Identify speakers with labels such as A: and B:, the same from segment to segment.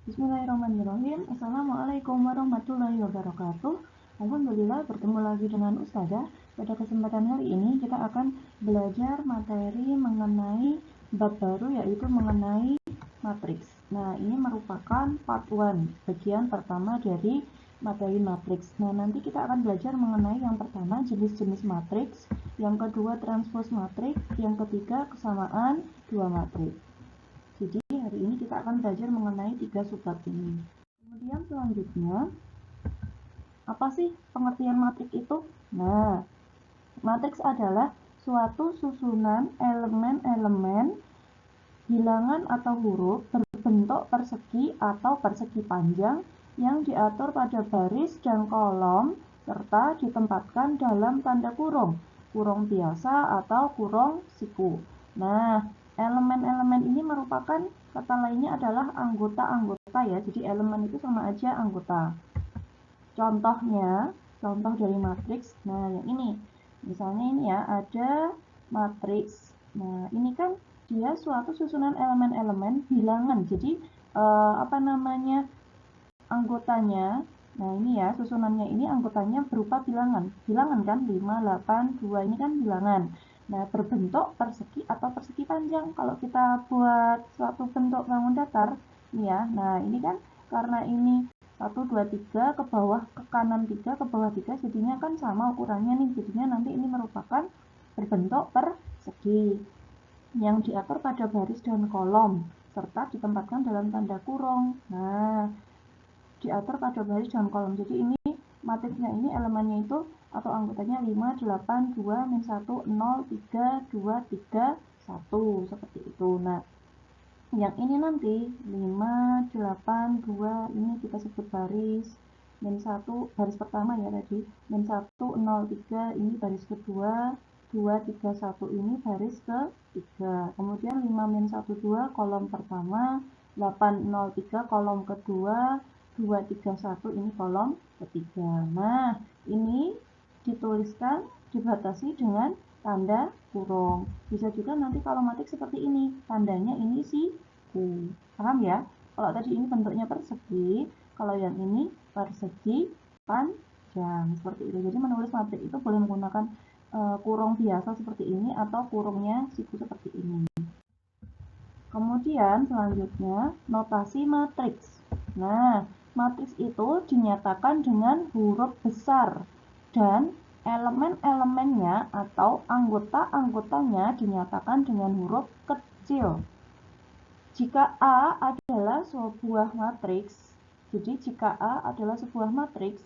A: Bismillahirrahmanirrahim. Assalamualaikum warahmatullahi wabarakatuh. Alhamdulillah bertemu lagi dengan Ustazah. Pada kesempatan hari ini kita akan belajar materi mengenai bab baru, yaitu mengenai matriks. Nah, ini merupakan part 1, bagian pertama dari materi matriks. Nah, nanti kita akan belajar mengenai yang pertama jenis-jenis matriks, yang kedua transpose matriks, yang ketiga kesamaan dua matriks. Jadi hari ini kita akan belajar mengenai 3 subbab ini. Kemudian selanjutnya, apa sih pengertian matriks itu? Nah, matriks adalah suatu susunan elemen-elemen bilangan atau huruf berbentuk persegi atau persegi panjang yang diatur pada baris dan kolom serta ditempatkan dalam tanda kurung biasa atau kurung siku. Nah, elemen-elemen ini merupakan, kata lainnya adalah anggota-anggota ya. Jadi elemen itu sama aja anggota. Contohnya, contoh dari matriks. Nah, yang ini. Misalnya ini ya, ada matriks. Nah, ini kan dia suatu susunan elemen-elemen bilangan. Jadi anggotanya. Nah, ini ya, susunannya ini anggotanya berupa bilangan. Bilangan kan 5, 8, 2 ini kan bilangan. Nah, berbentuk persegi atau persegi panjang. Kalau kita buat suatu bentuk bangun datar, ini ya. Nah, ini kan karena ini 1, 2, 3 ke bawah, ke kanan 3, ke bawah 3, jadinya kan sama ukurannya nih. Jadinya nanti ini merupakan berbentuk persegi yang diatur pada baris dan kolom serta ditempatkan dalam tanda kurung. Nah, diatur pada baris dan kolom. Jadi ini matriksnya ini elemennya itu atau anggotanya 5, 8, 2, min 1, 0, 3, 2, 3, 1 seperti itu. Nah, yang ini nanti 5, 8, 2 ini kita sebut baris, min 1 baris pertama ya tadi, min 1, 0, 3 ini baris kedua, 2, 3, 1 ini baris ketiga. Kemudian 5, min 1, 2 kolom pertama, 8, 0, 3 kolom kedua, 2, 3, 1 ini kolom ketiga. Nah, ini dituliskan dibatasi dengan tanda kurung. Bisa juga nanti kalau matriks seperti ini, tandanya ini siku. Paham ya? Kalau tadi ini bentuknya persegi, kalau yang ini persegi panjang. Seperti itu. Jadi menulis matriks itu boleh menggunakan kurung biasa seperti ini atau kurungnya siku seperti ini. Kemudian selanjutnya notasi matriks. Nah, matriks itu dinyatakan dengan huruf besar dan elemen-elemennya atau anggota-anggotanya dinyatakan dengan huruf kecil. Jika A adalah sebuah matriks, jadi jika A adalah sebuah matriks,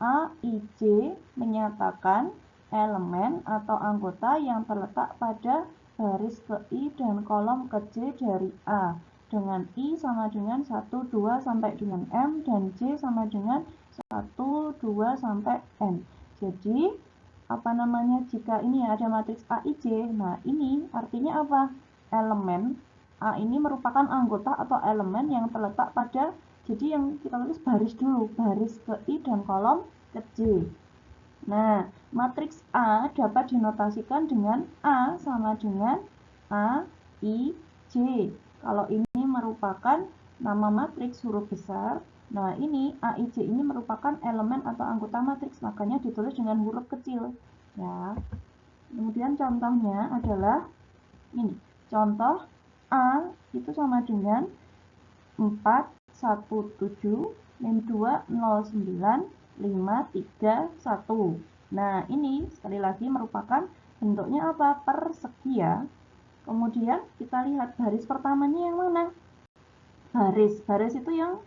A: A, I, J menyatakan elemen atau anggota yang terletak pada baris ke I dan kolom ke J dari A, dengan I sama dengan 1, 2 sampai dengan M dan J sama dengan 1, 2 sampai N. Jadi jika ini ada matriks A, I, J, nah ini artinya apa? Elemen A ini merupakan anggota atau elemen yang terletak pada, jadi yang kita tulis baris dulu, baris ke I dan kolom ke J. Nah, matriks A dapat dinotasikan dengan A sama dengan A, I, J. Kalau ini merupakan nama matriks huruf besar, nah ini A, I, J ini merupakan elemen atau anggota matriks, makanya ditulis dengan huruf kecil. Ya. Kemudian contohnya adalah ini. Contoh A itu sama dengan 4, 1, 7, min 2, 0, 9, 5, 3, 1. Nah, ini sekali lagi merupakan bentuknya apa? Persegi ya. Kemudian kita lihat baris pertamanya yang mana? Baris itu yang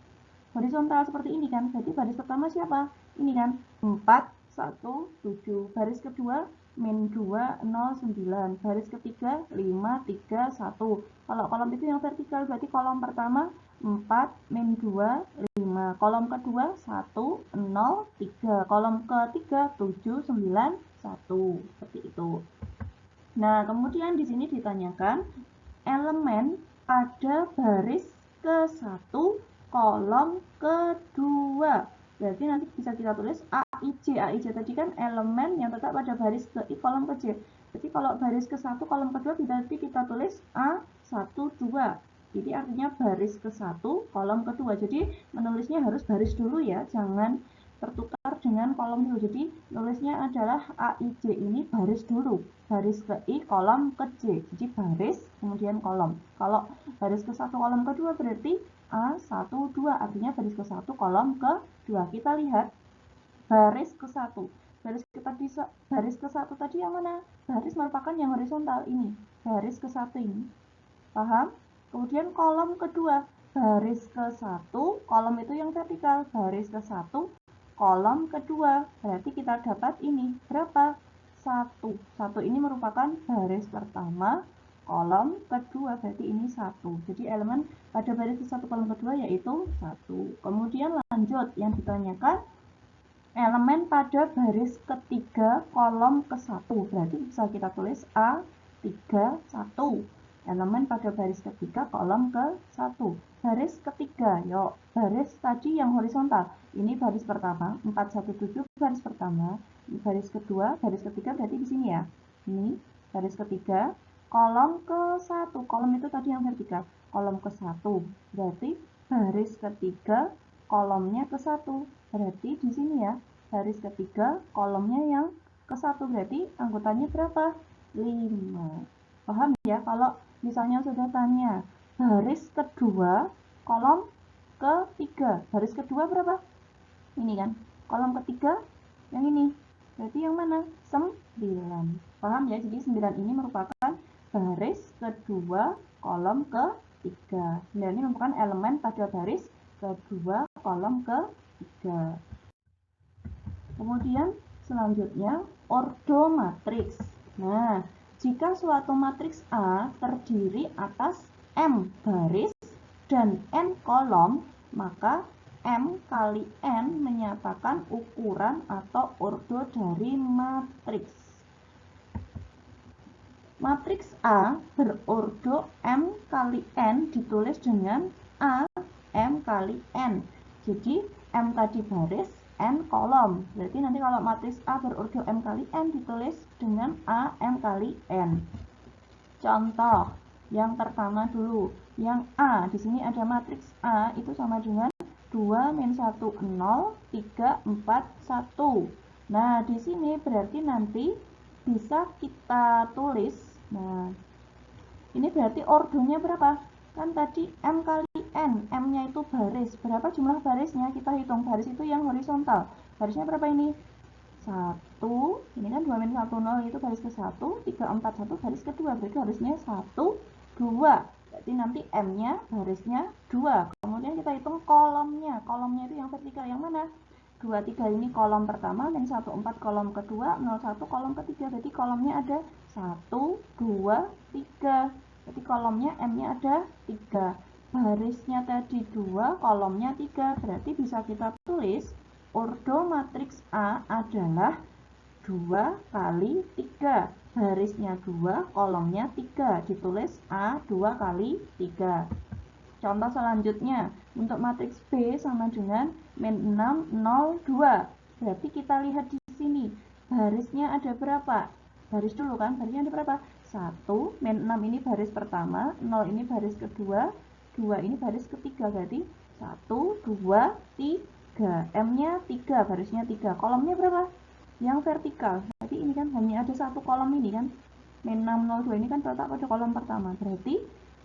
A: horizontal seperti ini kan. Jadi baris pertama siapa? Ini kan 4, 1, 7. Baris kedua min 2, 0, 9. Baris ketiga 5, 3, 1. Kalau kolom itu yang vertikal berarti kolom pertama 4, min 2, 5. Kolom kedua 1, 0, 3. Kolom ketiga 7, 9, 1. Seperti itu. Nah, kemudian di sini ditanyakan elemen pada baris ke-1 kolom kedua. Berarti nanti bisa kita tulis A, I, J. A, I, J tadi kan elemen yang tetap pada baris ke I kolom ke J. Jadi kalau baris ke-1 kolom kedua berarti kita tulis A, 1, 2. Jadi artinya baris ke-1, kolom ke-2. Jadi menulisnya harus baris dulu ya, jangan tertukar dengan kolom dulu. Jadi nulisnya adalah AIJ ini baris dulu. Baris ke I, kolom ke J. Jadi baris, kemudian kolom. Kalau baris ke-1, kolom ke-2 berarti A1, 2. Artinya baris ke-1, kolom ke-2. Kita lihat baris ke-1. Baris ke-1 tadi yang mana? Baris merupakan yang horizontal ini. Baris ke-1 ini. Paham? Kemudian kolom kedua, baris ke-1, kolom itu yang vertikal, baris ke-1, kolom kedua. Berarti kita dapat ini berapa? 1. 1 ini merupakan baris pertama, kolom kedua, berarti ini 1. Jadi elemen pada baris ke-1, kolom kedua yaitu 1. Kemudian lanjut, yang ditanyakan elemen pada baris ketiga, kolom ke-1. Berarti bisa kita tulis A3, 1. Elemen pada baris ketiga, kolom ke-1. Baris ketiga, yuk. Baris tadi yang horizontal. Ini baris pertama, 417 baris pertama. Ini baris kedua, baris ketiga berarti di sini ya. Ini baris ketiga, kolom ke-1. Kolom itu tadi yang vertikal. Kolom ke-1. Berarti baris ketiga, kolomnya ke-1. Berarti di sini ya, baris ketiga, kolomnya yang ke-1. Berarti anggotanya berapa? 5. Paham ya? Kalau misalnya sudah tanya baris kedua, kolom ketiga. Baris kedua berapa? Ini kan. Kolom ketiga yang ini. Berarti yang mana? 9. Paham ya? Jadi 9 ini merupakan baris kedua, kolom ketiga. 9 ini merupakan elemen pada baris kedua, kolom ketiga. Kemudian selanjutnya ordo matriks. Nah, jika suatu matriks A terdiri atas M baris dan N kolom, maka M kali N menyatakan ukuran atau ordo dari matriks. Matriks A berordo M kali N ditulis dengan A M kali N. Jadi M tadi baris, N kolom. Berarti nanti kalau matriks A berordo M kali N ditulis dengan A M kali N. Contoh yang pertama dulu, yang A, di sini ada matriks A itu sama dengan 2 min 1 0 3 4 1. Nah, di sini berarti nanti bisa kita tulis. Nah, ini berarti ordonya berapa? Kan tadi M kali N, M-nya itu baris. Berapa jumlah barisnya? Kita hitung baris itu yang horizontal. Barisnya berapa ini? 1, ini kan 2 min 1 0 itu baris ke-1, 3 4 1 baris kedua. Berarti harusnya 1 2. Berarti nanti M-nya barisnya 2. Kemudian kita hitung kolomnya. Kolomnya itu yang vertikal yang mana? 2 3 ini kolom pertama, min 1 4 kolom kedua, 0 1 kolom ketiga. Berarti kolomnya ada 1 2 3. Berarti kolomnya M-nya ada 3. Barisnya tadi 2, kolomnya 3. Berarti bisa kita tulis ordo matriks A adalah 2 kali 3. Barisnya 2, kolomnya 3. Ditulis A 2 kali 3. Contoh selanjutnya, untuk matriks B sama dengan min 6, 0, 2. Berarti kita lihat di sini, barisnya ada berapa? Baris dulu kan, barisnya ada berapa? 1, min 6 ini baris pertama, 0 ini baris kedua, 2 ini baris ketiga. Berarti 1, 2, 3. M-nya 3, barisnya 3. Kolomnya berapa? Yang vertikal. Berarti ini kan hanya ada satu kolom ini kan. Min 6, 0, 2 ini kan terletak pada kolom pertama. Berarti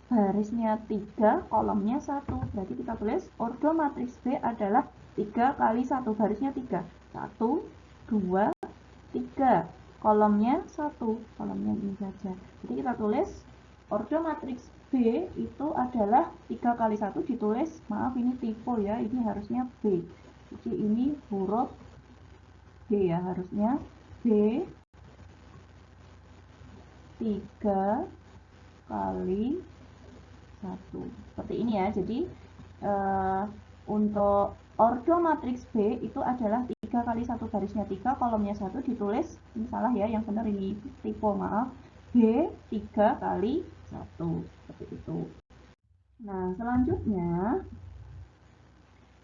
A: barisnya 3, kolomnya 1. Berarti kita tulis ordo matriks B adalah 3 kali 1. Barisnya 3. 1, 2, 3. Kolomnya 1. Kolomnya ini saja. Jadi kita tulis ordo matriks B itu adalah 3 kali 1 ditulis, maaf ini typo ya, ini harusnya B. Jadi ini huruf B ya, harusnya B 3 kali 1. Seperti ini ya. Jadi untuk ordo matriks B itu adalah 3 kali 1, barisnya 3, kolomnya 1, ditulis, ini salah ya, yang benar ini typo, maaf, B 3 kali 1. Seperti itu. Nah, selanjutnya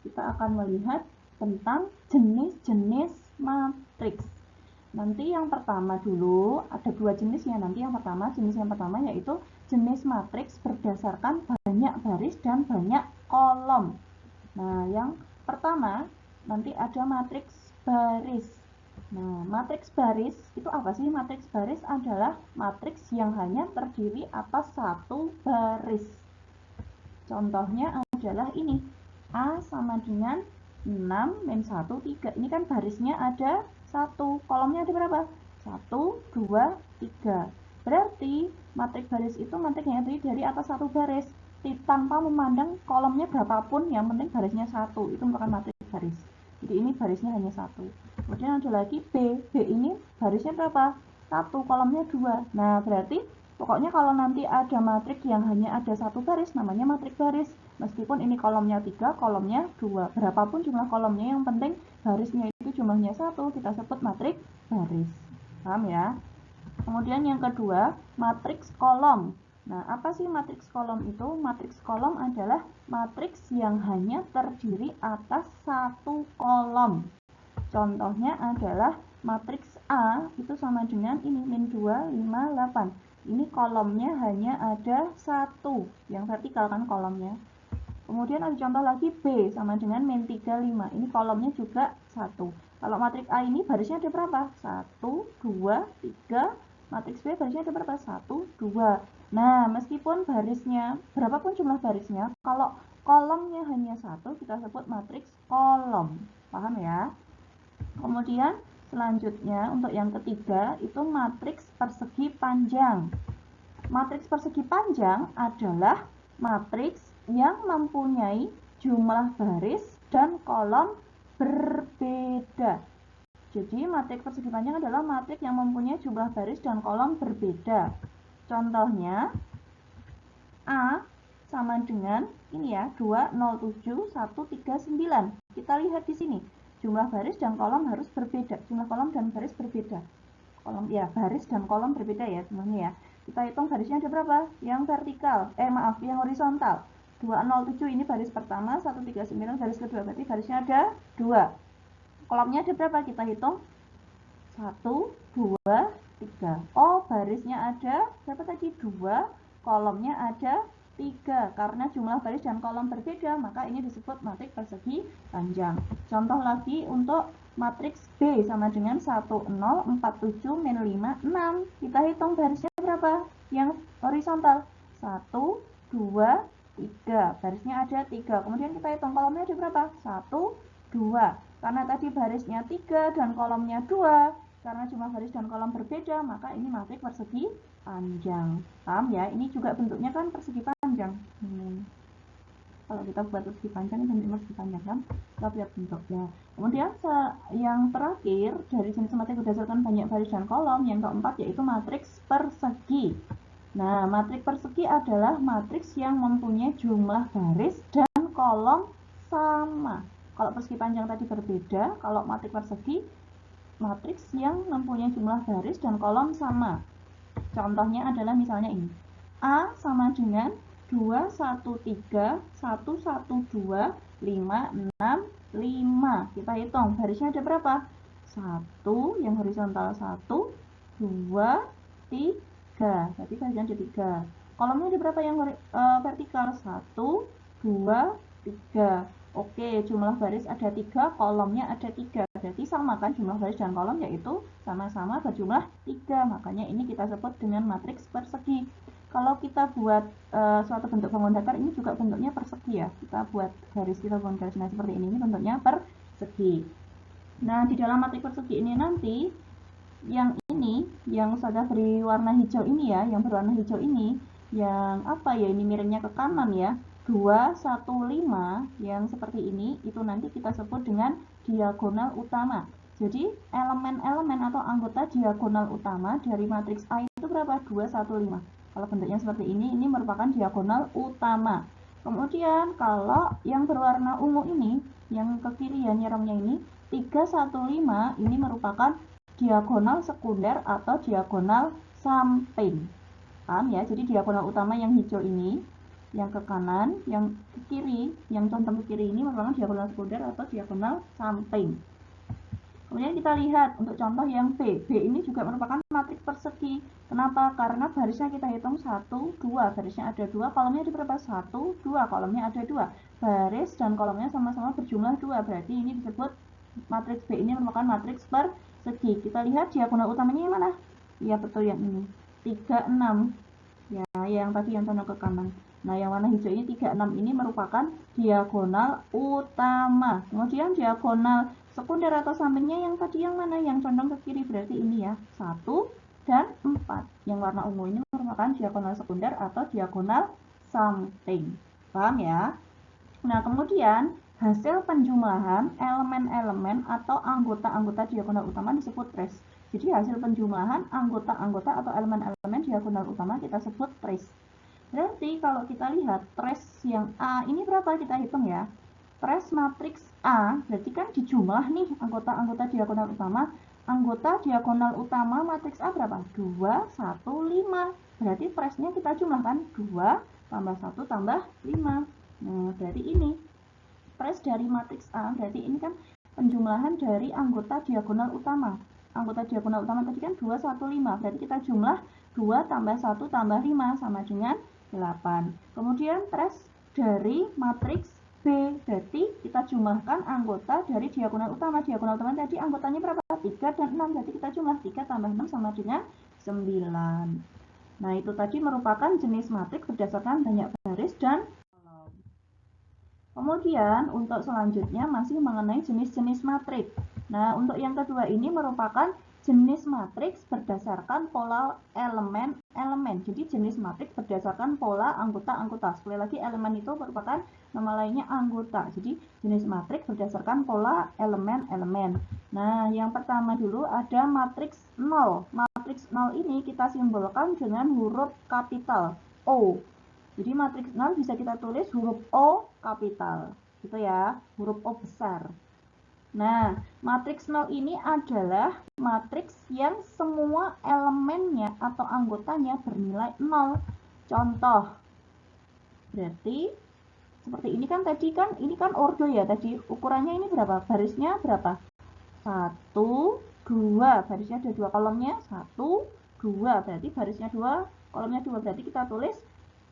A: kita akan melihat tentang jenis-jenis matriks. Nanti yang pertama dulu, ada dua jenis ya. Nanti jenis yang pertama yaitu jenis matriks berdasarkan banyak baris dan banyak kolom. Nah, yang pertama nanti ada matriks baris. Nah, matriks baris itu apa sih? Matriks baris adalah matriks yang hanya terdiri atas satu baris. Contohnya adalah ini. A sama dengan 6 min 1, 3. Ini kan barisnya ada 1. Kolomnya ada berapa? 1, 2, 3. Berarti matriks baris itu matriks yang terdiri dari atas satu baris. Tanpa memandang kolomnya berapapun, yang penting barisnya 1. Itu merupakan matriks baris. Jadi ini barisnya hanya 1. Kemudian ada lagi B. B ini barisnya berapa? 1, kolomnya 2. Nah, berarti pokoknya kalau nanti ada matriks yang hanya ada satu baris, namanya matriks baris. Meskipun ini kolomnya 3, kolomnya 2. Berapapun jumlah kolomnya, yang penting barisnya itu jumlahnya 1, kita sebut matriks baris. Paham ya? Kemudian yang kedua, matriks kolom. Nah, apa sih matriks kolom itu? Matriks kolom adalah matriks yang hanya terdiri atas satu kolom. Contohnya adalah matriks A itu sama dengan ini, min 2, 5, 8. Ini kolomnya hanya ada 1, yang vertikal kan kolomnya. Kemudian ada contoh lagi B sama dengan min 3, 5. Ini kolomnya juga 1. Kalau matriks A ini barisnya ada berapa? 1, 2, 3. Matriks B barisnya ada berapa? 1, 2. Nah, meskipun barisnya, berapapun jumlah barisnya, kalau kolomnya hanya 1, kita sebut matriks kolom. Paham ya? Kemudian selanjutnya untuk yang ketiga itu matriks persegi panjang. Matriks persegi panjang adalah matriks yang mempunyai jumlah baris dan kolom berbeda. Jadi matriks persegi panjang adalah matriks yang mempunyai jumlah baris dan kolom berbeda. Contohnya A sama dengan ini ya, 2, 0, 7, 1, 3, 9. Kita lihat di sini. Jumlah baris dan kolom harus berbeda. Jumlah kolom dan baris berbeda. Kolom ya, baris dan kolom berbeda ya semuanya ya. Kita hitung barisnya ada berapa? Yang vertikal. Yang horizontal. 207 ini baris pertama, 139 baris kedua. Berarti barisnya ada 2. Kolomnya ada berapa? Kita hitung. 1, 2, 3. Oh, barisnya ada berapa tadi? 2. Kolomnya ada 3. Karena jumlah baris dan kolom berbeda, maka ini disebut matriks persegi panjang. Contoh lagi untuk matriks B sama dengan 1, 0, 4, 7, min 5, 6. Kita hitung barisnya berapa? Yang horizontal. 1, 2, 3. Barisnya ada 3. Kemudian kita hitung kolomnya ada berapa? 1, 2. Karena tadi barisnya 3 dan kolomnya 2. Karena jumlah baris dan kolom berbeda, maka ini matriks persegi panjang. Paham ya? Ini juga bentuknya kan persegi panjang. Kalau kita buat persegi panjang, ini bentuknya persegi panjang kan? Kita lihat bentuknya. Kemudian yang terakhir dari jenis matriks berdasarkan banyak baris dan kolom, yang keempat yaitu matriks persegi. Nah, matriks persegi adalah matriks yang mempunyai jumlah baris dan kolom sama. Kalau persegi panjang tadi berbeda, kalau matriks persegi, matriks yang mempunyai jumlah baris dan kolom sama. Contohnya adalah misalnya ini. A sama dengan 2, 1, 3, 1, 1, 2, 5, 6, 5. Kita hitung, barisnya ada berapa? 1, yang horizontal 1, 2, 3. Berarti barisnya ada 3. Kolomnya ada berapa yang vertikal? 1, 2, 3. Oke, jumlah baris ada 3, kolomnya ada 3. Berarti sama kan jumlah baris dan kolom, yaitu sama-sama berjumlah 3. Makanya ini kita sebut dengan matriks persegi. Kalau kita buat suatu bentuk bangun datar, ini juga bentuknya persegi ya. Kita buat garis, kita buat garis seperti ini bentuknya persegi. Nah, di dalam matriks persegi ini nanti, yang ini, yang sudah beri warna hijau ini ya, yang berwarna hijau ini, yang apa ya, ini miringnya ke kanan ya, 2, 1, 5, yang seperti ini, itu nanti kita sebut dengan diagonal utama. Jadi, elemen-elemen atau anggota diagonal utama dari matriks A itu berapa? 2, 1, 5. Kalau bentuknya seperti ini merupakan diagonal utama. Kemudian, kalau yang berwarna ungu ini, yang ke kiri ya, nyerongnya ini, 3, 1, 5, ini merupakan diagonal sekunder atau diagonal samping. Paham ya? Jadi diagonal utama yang hijau ini, yang ke kanan, yang ke kiri, yang condong ke kiri ini merupakan diagonal sekunder atau diagonal samping. Kemudian kita lihat untuk contoh yang B. B ini juga merupakan matriks persegi. Kenapa? Karena barisnya kita hitung 1, 2. Barisnya ada 2, kolomnya ada berapa? 1, 2. Kolomnya ada 2. Baris dan kolomnya sama-sama berjumlah 2. Berarti ini disebut matriks B ini merupakan matriks persegi. Kita lihat diagonal utamanya yang mana? Iya, betul yang ini. 3, 6. Ya, yang tadi yang condong ke kanan. Nah, yang warna hijau ini 36 ini merupakan diagonal utama. Kemudian diagonal sekunder atau sampingnya yang tadi yang mana? Yang condong ke kiri, berarti ini ya, 1 dan 4. Yang warna ungu ini merupakan diagonal sekunder atau diagonal samping. Paham ya? Nah, kemudian hasil penjumlahan elemen-elemen atau anggota-anggota diagonal utama disebut trace. Jadi hasil penjumlahan anggota-anggota atau elemen-elemen diagonal utama kita sebut trace. Berarti kalau kita lihat trace yang A ini berapa kita hitung ya. Trace matriks A berarti kan dijumlah nih anggota-anggota diagonal utama. Anggota diagonal utama matriks A berapa? 2, 1, 5. Berarti trace-nya kita jumlahkan 2 tambah 1 tambah 5. Nah, berarti ini trace dari matriks A, berarti ini kan penjumlahan dari anggota diagonal utama. Anggota diagonal utama tadi kan 2, 1, 5. Berarti kita jumlah 2 tambah 1 tambah 5 sama dengan 8. Kemudian trace dari matriks B, berarti kita jumlahkan anggota dari diagonal utama. Diagonal utama tadi anggotanya berapa? 3 dan 6. Berarti kita jumlah 3 tambah 6 sama dengan 9. Nah, itu tadi merupakan jenis matriks berdasarkan banyak baris dan kolom. Kemudian untuk selanjutnya masih mengenai jenis-jenis matriks. Nah, untuk yang kedua ini merupakan jenis matriks berdasarkan pola elemen-elemen. Jadi jenis matriks berdasarkan pola anggota-anggota. Sekali lagi elemen itu merupakan nama lainnya anggota. Jadi jenis matriks berdasarkan pola elemen-elemen. Nah, yang pertama dulu ada matriks 0. Matriks 0 ini kita simbolkan dengan huruf kapital O. Jadi matriks 0 bisa kita tulis huruf O kapital. Gitu ya, huruf O besar. Nah, matriks 0 ini adalah matriks yang semua elemennya atau anggotanya bernilai 0. Contoh, berarti seperti ini kan tadi kan, ini kan ordo ya tadi. Ukurannya ini berapa? Barisnya berapa? 1, 2. Barisnya ada 2 kolomnya. 1, 2. Berarti barisnya 2, kolomnya 2. Berarti kita tulis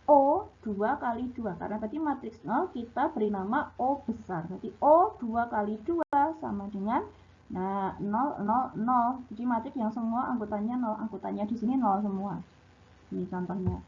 A: O 2 kali 2. Karena tadi matriks 0 kita beri nama O besar. Berarti O 2 kali 2 sama dengan 0, 0, 0. Jadi matriks yang semua anggotanya 0. Anggotanya di sini 0 semua. Ini contohnya.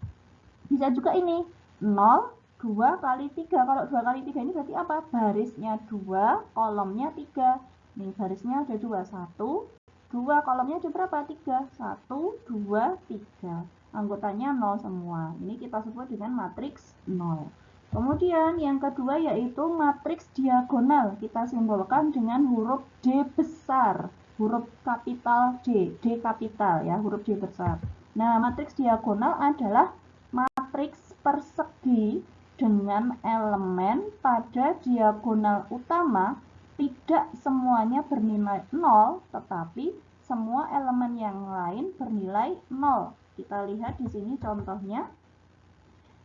A: Bisa juga ini 0, 2 kali 3. Kalau 2 kali 3 ini berarti apa? Barisnya 2, kolomnya 3. Nih barisnya ada 2. 1, 2, kolomnya ada berapa? 3. 1, 2, 3. Anggotanya 0 semua. Ini kita sebut dengan matriks 0. Kemudian yang kedua yaitu matriks diagonal. Kita simbolkan dengan huruf D besar. Huruf kapital D. D kapital ya, huruf D besar. Nah, matriks diagonal adalah matriks persegi dengan elemen pada diagonal utama tidak semuanya bernilai 0, tetapi semua elemen yang lain bernilai 0. Kita lihat di sini contohnya.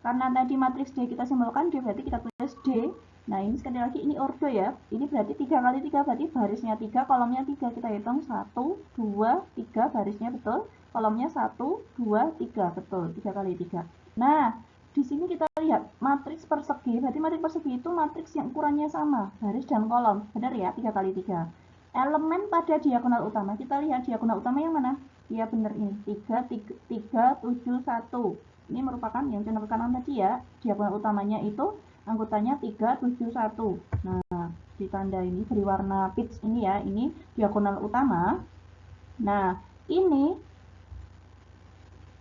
A: Karena tadi matriks D kita simbolkan D, berarti kita tulis D. Nah, ini sekali lagi ini ordo ya. Ini berarti 3 kali 3, berarti barisnya 3, kolomnya 3. Kita hitung 1, 2, 3, barisnya betul. Kolomnya 1, 2, 3, betul. 3 kali 3. Nah, di sini kita lihat matriks persegi. Berarti matriks persegi itu matriks yang ukurannya sama, baris dan kolom. Benar ya, 3 kali 3. Elemen pada diagonal utama, kita lihat diagonal utama yang mana? Ya benar ini, 3, 3, 7, 1. Ini merupakan yang condong ke kanan tadi ya. Diagonal utamanya itu anggotanya 3, 7, 1. Nah, ditanda ini beri warna peach ini ya. Ini diagonal utama. Nah, ini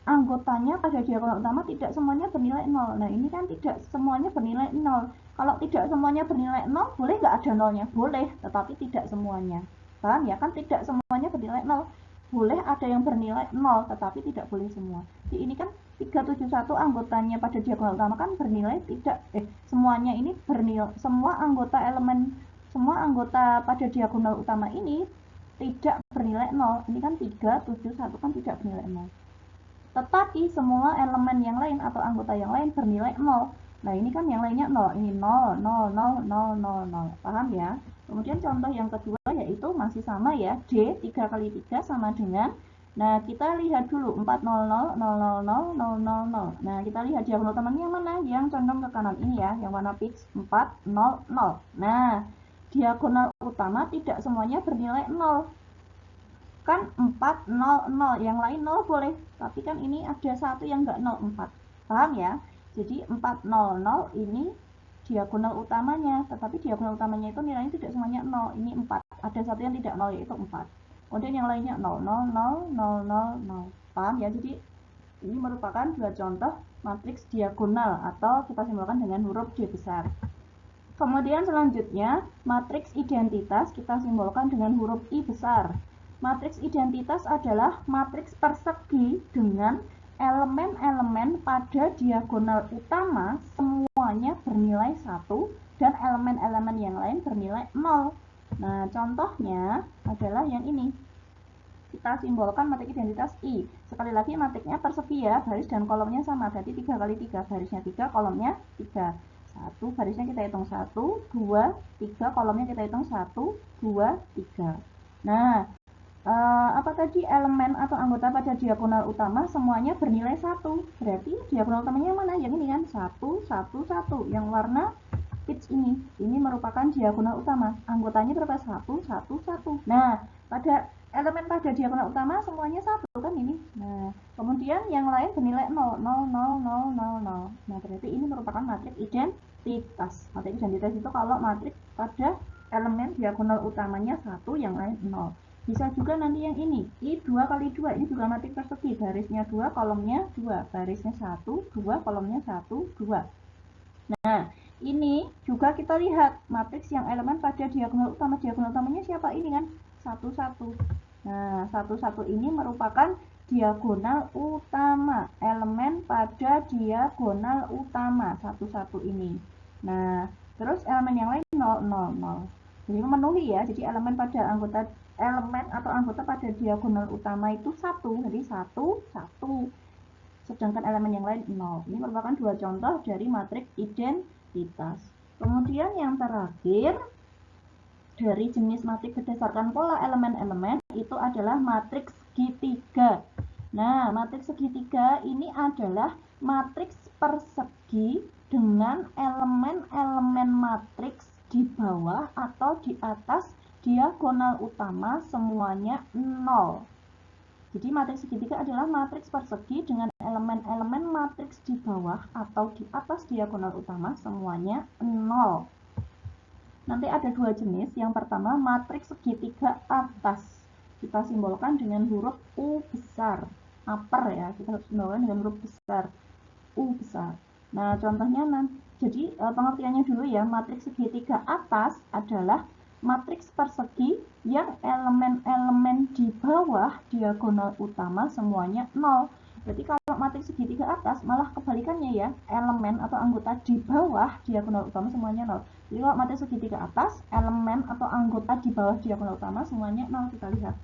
A: anggotanya pada diagonal utama tidak semuanya bernilai 0. Nah, ini kan tidak semuanya bernilai 0. Kalau tidak semuanya bernilai 0, boleh nggak ada nolnya? Boleh, tetapi tidak semuanya. Paham ya? Kan tidak semuanya bernilai 0. Boleh ada yang bernilai 0, tetapi tidak boleh semua. Jadi ini kan 371 anggotanya pada diagonal utama kan bernilai tidak, semuanya ini bernilai, semua anggota elemen, semua anggota pada diagonal utama ini tidak bernilai 0. Ini kan 371 kan tidak bernilai 0. Tetapi semua elemen yang lain atau anggota yang lain bernilai 0. Nah, ini kan yang lainnya 0. Ini 0, 0, 0, 0, 0, 0. Paham ya? Kemudian contoh yang kedua yaitu masih sama ya. D 3 kali 3 sama dengan, nah kita lihat dulu 400, 000, 000. Nah, kita lihat diagonal utamanya yang mana? Yang condong ke kanan ini ya, yang warna peach 400. Nah, diagonal utama tidak semuanya bernilai 0. Kan 400, yang lain 0 boleh, tapi kan ini ada satu yang enggak 0, 4. Paham ya? Jadi 400 ini diagonal utamanya, tetapi diagonal utamanya itu nilainya tidak semuanya 0. Ini 4. Ada satu yang tidak 0 yaitu 4. Kemudian yang lainnya 0, 0, 0, 0, 0, 0. Paham ya? Jadi ini merupakan dua contoh matriks diagonal atau kita simbolkan dengan huruf D besar. Kemudian selanjutnya matriks identitas kita simbolkan dengan huruf I besar. Matriks identitas adalah matriks persegi dengan elemen-elemen pada diagonal utama semuanya bernilai 1 dan elemen-elemen yang lain bernilai 0. Nah, contohnya adalah yang ini. Kita simbolkan matriks identitas I. Sekali lagi matriksnya persegi ya, baris dan kolomnya sama, berarti 3 kali 3, barisnya 3, kolomnya 3. 1, barisnya kita hitung 1, 2, 3, kolomnya kita hitung 1, 2, 3. Nah, apa tadi elemen atau anggota pada diagonal utama semuanya bernilai 1. Berarti diagonal utamanya mana? Yang ini kan 1, 1, 1. Yang warna peach ini. Ini merupakan diagonal utama. Anggotanya berapa? 1, 1, 1. Nah, pada elemen pada diagonal utama semuanya 1 kan ini. Nah, kemudian yang lain bernilai 0, 0, 0, 0, 0, 0. Nah, berarti ini merupakan matriks identitas. Matriks identitas itu kalau matriks pada elemen diagonal utamanya 1, yang lain 0. Bisa juga nanti yang ini, I 2 kali 2, ini juga matriks persegi, barisnya 2, kolomnya 2, barisnya 1, 2, kolomnya 1, 2. Nah, ini juga kita lihat matriks yang elemen pada diagonal utama. Diagonal utamanya siapa? Ini kan 1, 1. Nah, 1, 1 ini merupakan diagonal utama, elemen pada diagonal utama 1, 1 ini. Nah, terus elemen yang lain 0, 0, 0. Jadi memenuhi ya, jadi elemen pada elemen atau anggota pada diagonal utama itu 1, jadi 1, 1. Sedangkan elemen yang lain 0. Ini merupakan dua contoh dari matriks identitas. Kemudian yang terakhir dari jenis matriks berdasarkan pola elemen-elemen itu adalah matriks segitiga. Nah, matriks segitiga ini adalah matriks persegi dengan elemen-elemen matriks di bawah atau di atas diagonal utama semuanya 0. Jadi matriks segitiga adalah matriks persegi dengan elemen-elemen matriks di bawah atau di atas diagonal utama semuanya 0. Nanti ada dua jenis. Yang pertama matriks segitiga atas. Kita simbolkan dengan huruf U besar. Upper ya, kita simbolkan dengan huruf besar. U besar. Nah, contohnya jadi pengertiannya dulu ya, matriks segitiga atas adalah matriks persegi yang elemen-elemen di bawah diagonal utama semuanya 0. Berarti kalau matriks segitiga atas malah kebalikannya ya, elemen atau anggota di bawah diagonal utama semuanya 0. Jadi kalau matriks segitiga atas, elemen atau anggota di bawah diagonal utama semuanya 0. Kita lihat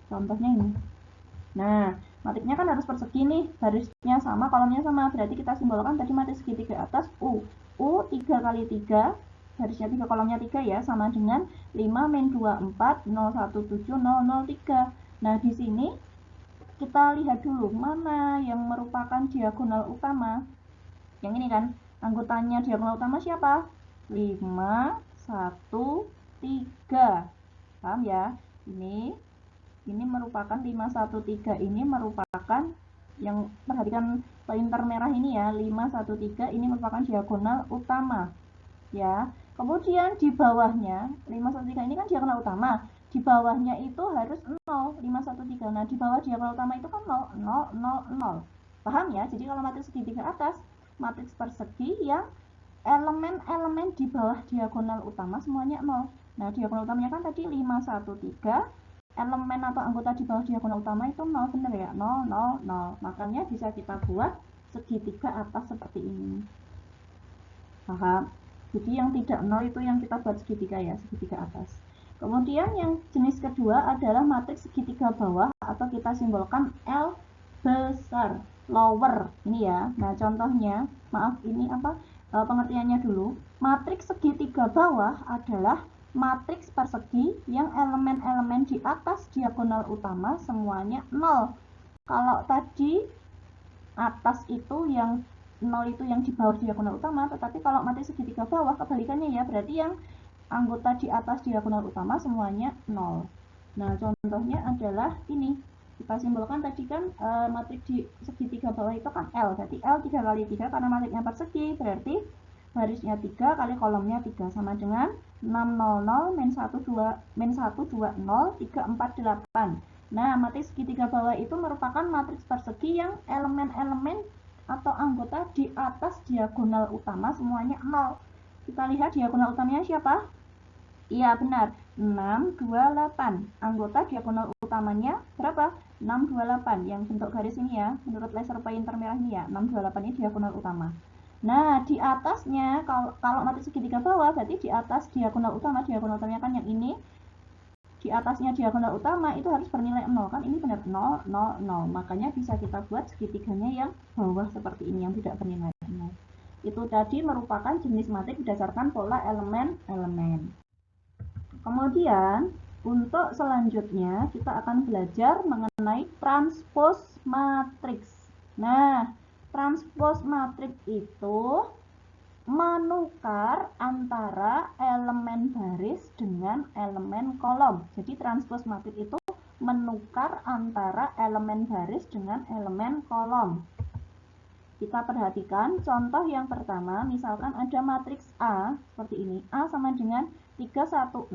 A: contohnya ini. Nah, matriknya kan harus persegi nih, barisnya sama, kolomnya sama. Berarti kita simbolkan tadi matriks segitiga atas U. U 3 kali 3, barisnya 3, kolomnya 3 ya, sama dengan 5 min 2, 4, 0, 1, 7, 0, 0, 3. Nah, di sini kita lihat dulu mana yang merupakan diagonal utama. Yang ini kan, anggotanya diagonal utama siapa? 5, 1, 3. Paham ya? Ini merupakan 513 ini merupakan yang perhatikan pointer merah ini ya, 513 ini merupakan diagonal utama ya. Kemudian di bawahnya 513 ini kan diagonal utama, di bawahnya itu harus 0, 513. Nah, di bawah diagonal utama itu kan 0, 0, 0, 0. Paham ya? Jadi kalau matriks segitiga atas, matriks persegi yang elemen-elemen di bawah diagonal utama semuanya 0. Nah, diagonal utamanya kan tadi 513, elemen atau anggota di bawah diagonal utama itu 0, bener ya? 0, 0, 0. Makanya bisa kita buat segitiga atas seperti ini. Paham? Jadi yang tidak 0 itu yang kita buat segitiga ya, segitiga atas. Kemudian yang jenis kedua adalah matriks segitiga bawah atau kita simbolkan L besar, lower. Ini ya. Nah, contohnya, maaf ini apa? pengertiannya dulu. Matriks segitiga bawah adalah matriks persegi yang elemen-elemen di atas diagonal utama semuanya 0. Kalau tadi atas itu yang 0 itu yang di bawah diagonal utama, tetapi kalau matriks segitiga bawah kebalikannya ya, berarti yang anggota di atas diagonal utama semuanya 0. Nah, contohnya adalah ini. Kita simpulkan tadi kan matriks di segitiga bawah itu kan L. Berarti L 3 kali 3 karena matriksnya persegi, berarti barisnya 3 kali kolomnya 3 sama dengan 600 min 120 348. Nah, matriks segitiga bawah itu merupakan matriks persegi yang elemen-elemen atau anggota di atas diagonal utama semuanya 0. Kita lihat diagonal utamanya siapa? Iya, benar. 628. Anggota diagonal utamanya berapa? 628. Yang bentuk garis ini ya, menurut laser pointer merah ini ya, 628 ini diagonal utama. Nah, di atasnya, kalau matriks segitiga bawah, berarti di atas diagonal utamanya kan yang ini, di atasnya diagonal utama itu harus bernilai 0, kan ini benar 0, 0, 0. Makanya bisa kita buat segitiganya yang bawah seperti ini, yang tidak bernilai 0. Itu tadi merupakan jenis matriks berdasarkan pola elemen-elemen. Kemudian, untuk selanjutnya kita akan belajar mengenai transpose matriks. Nah, transpose matriks itu menukar antara elemen baris dengan elemen kolom. Jadi transpose matriks itu menukar antara elemen baris dengan elemen kolom. Kita perhatikan contoh yang pertama, misalkan ada matriks A seperti ini. A sama dengan 310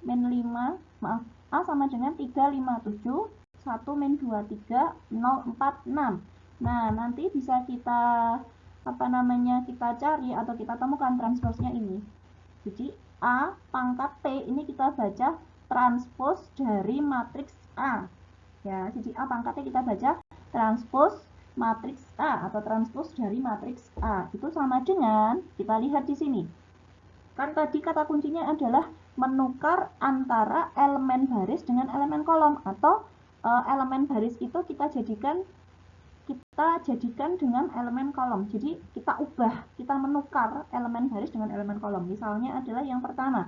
A: min 5, maaf, A sama dengan 357, 1 min 23, 046. Nah, nanti bisa kita kita cari atau kita temukan transposnya ini. Jadi A pangkat T ini kita baca transpos dari matriks A. Ya, jadi A pangkat T kita baca transpos matriks A atau transpos dari matriks A. Itu sama dengan, kita lihat di sini. Kan tadi kata kuncinya adalah menukar antara elemen baris dengan elemen kolom, atau elemen baris itu kita jadikan dengan elemen kolom. Jadi kita ubah, kita menukar elemen baris dengan elemen kolom. Misalnya adalah yang pertama,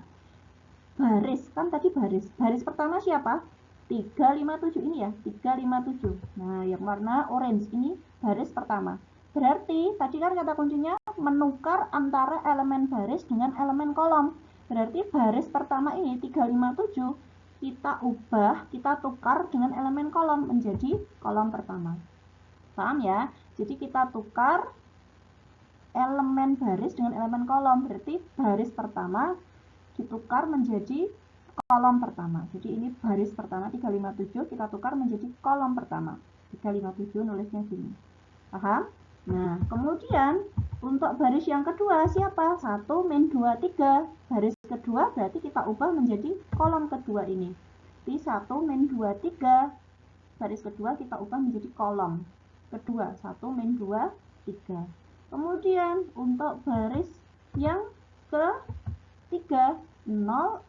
A: baris, kan tadi baris. Baris pertama siapa? 357 ini ya, 357. Nah, yang warna orange ini baris pertama. Berarti tadi kan kata kuncinya menukar antara elemen baris dengan elemen kolom. Berarti baris pertama ini 357 kita ubah, kita tukar dengan elemen kolom menjadi kolom pertama. Paham ya? Jadi kita tukar elemen baris dengan elemen kolom. Berarti baris pertama ditukar menjadi kolom pertama. Jadi ini baris pertama 357 kita tukar menjadi kolom pertama. 357 nulisnya gini. Paham? Nah, kemudian untuk baris yang kedua siapa? 1 min 23. Baris kedua berarti kita ubah menjadi kolom kedua ini. Di 1 min 23. Baris kedua kita ubah menjadi kolom kedua. 1 min 23. Kemudian untuk baris yang ketiga 046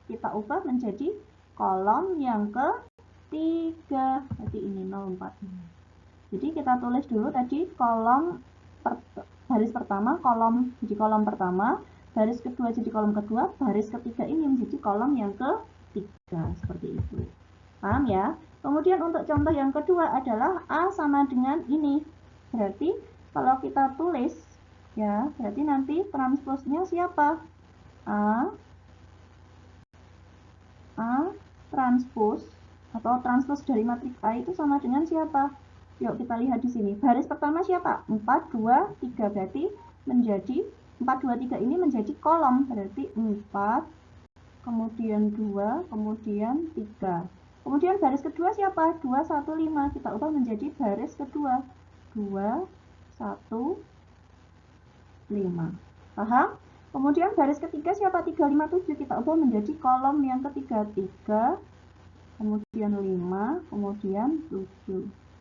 A: kita ubah menjadi kolom yang ketiga. Jadi ini 046. Jadi kita tulis dulu tadi kolom baris pertama kolom jadi kolom pertama, baris kedua jadi kolom kedua, baris ketiga ini menjadi kolom yang ketiga, seperti itu. Paham ya? Kemudian untuk contoh yang kedua adalah A sama dengan ini. Berarti kalau kita tulis ya, berarti nanti transposnya siapa? A transpos atau transpos dari matriks A itu sama dengan siapa? Yuk kita lihat di sini. Baris pertama siapa? 4, 2, 3. Berarti menjadi 4, 2, 3 ini menjadi kolom. Berarti 4, kemudian 2, kemudian 3. Kemudian baris kedua siapa? 2, 1, 5. Kita ubah menjadi baris kedua. 2, 1, 5. Paham? Kemudian baris ketiga siapa? 3, 5, 7. Kita ubah menjadi kolom yang ketiga. 3, kemudian 5, kemudian 7.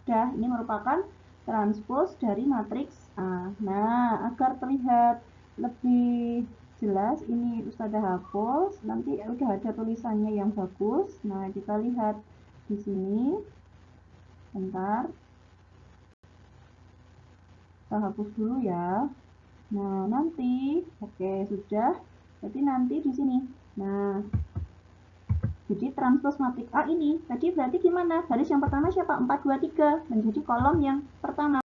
A: Sudah, ini merupakan transpos dari matriks A. Nah, agar terlihat lebih jelas, ini Ustazah hapus. Nanti udah ada tulisannya yang bagus. Nah, kita lihat di sini. Bentar. Kita hapus dulu ya. Nah, nanti, oke, sudah. Jadi nanti di sini. Nah, jadi transpose matriks A ini, tadi berarti gimana? Baris yang pertama siapa? 4, 2, 3. Menjadi kolom yang pertama.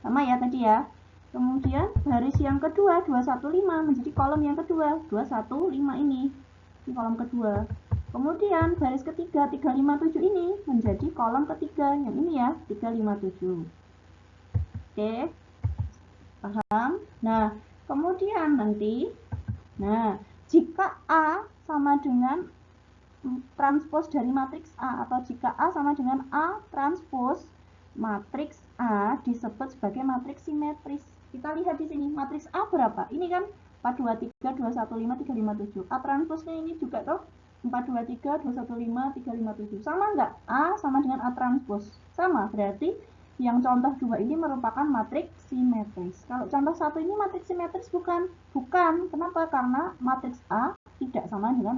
A: Sama ya tadi ya. Kemudian baris yang kedua, 2, 1, 5. Menjadi kolom yang kedua. 2, 1, 5 ini. Ini kolom kedua. Kemudian baris ketiga, 3, 5, 7 ini. Menjadi kolom ketiga. Yang ini ya, 3, 5, 7. Oke. Paham? Nah, kemudian nanti, nah, jika A sama dengan transpose dari matriks A atau jika A sama dengan A transpose matriks A disebut sebagai matriks simetris. Kita lihat di sini matriks A berapa? Ini kan 4, 2, 3, 2, 1, 5, 3, 5, 7. A transposnya ini juga tuh 4, 2, 3, 2, 1, 5, 3, 5, 7. Sama nggak? A sama dengan A transpose. Sama, berarti yang contoh 2 ini merupakan matriks simetris. Kalau contoh 1 ini matriks simetris bukan? Bukan. Kenapa? Karena matriks A tidak sama dengan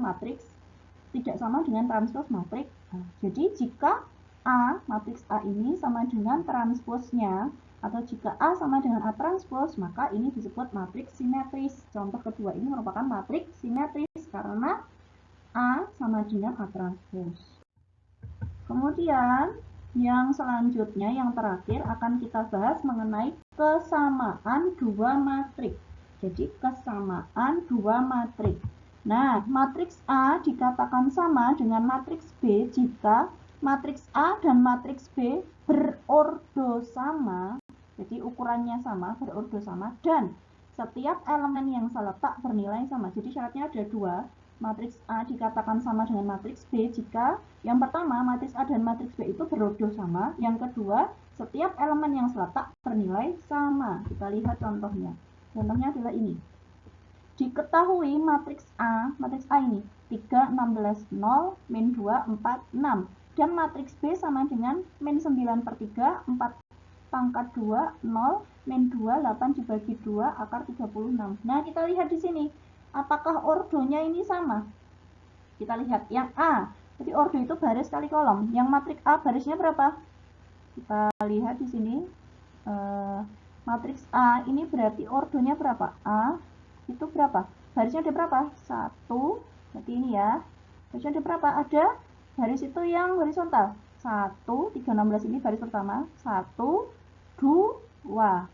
A: transpose matriks A. Jadi jika A, matriks A ini sama dengan transposnya, atau jika A sama dengan A transpose, maka ini disebut matriks simetris. Contoh kedua ini merupakan matriks simetris karena A sama dengan A transpose. Kemudian yang selanjutnya, yang terakhir akan kita bahas mengenai kesamaan dua matriks. Jadi kesamaan dua matriks. Nah, matriks A dikatakan sama dengan matriks B jika matriks A dan matriks B berordo sama, jadi ukurannya sama, berordo sama, dan setiap elemen yang seletak bernilai sama. Jadi syaratnya ada dua. Matriks A dikatakan sama dengan matriks B jika yang pertama, matriks A dan matriks B itu berordo sama. Yang kedua, setiap elemen yang seletak bernilai sama. Kita lihat contohnya. Contohnya adalah ini. Diketahui matriks A ini 3, 16, 0, min 2, 4, 6. Dan matriks B sama dengan min 9 per 3, 4 pangkat 2, 0, min 2, 8 dibagi 2, akar 36. Nah, kita lihat di sini. Apakah ordonya ini sama? Kita lihat yang A. Jadi ordo itu baris kali kolom. Yang matriks A barisnya berapa? Kita lihat di sini. Matriks A ini berarti ordonya berapa? A itu berapa? Barisnya ada berapa? 1. Berarti ini ya. Barisnya ada berapa? Ada baris itu yang horizontal. 1, 3, 16 ini baris pertama. 1, 2.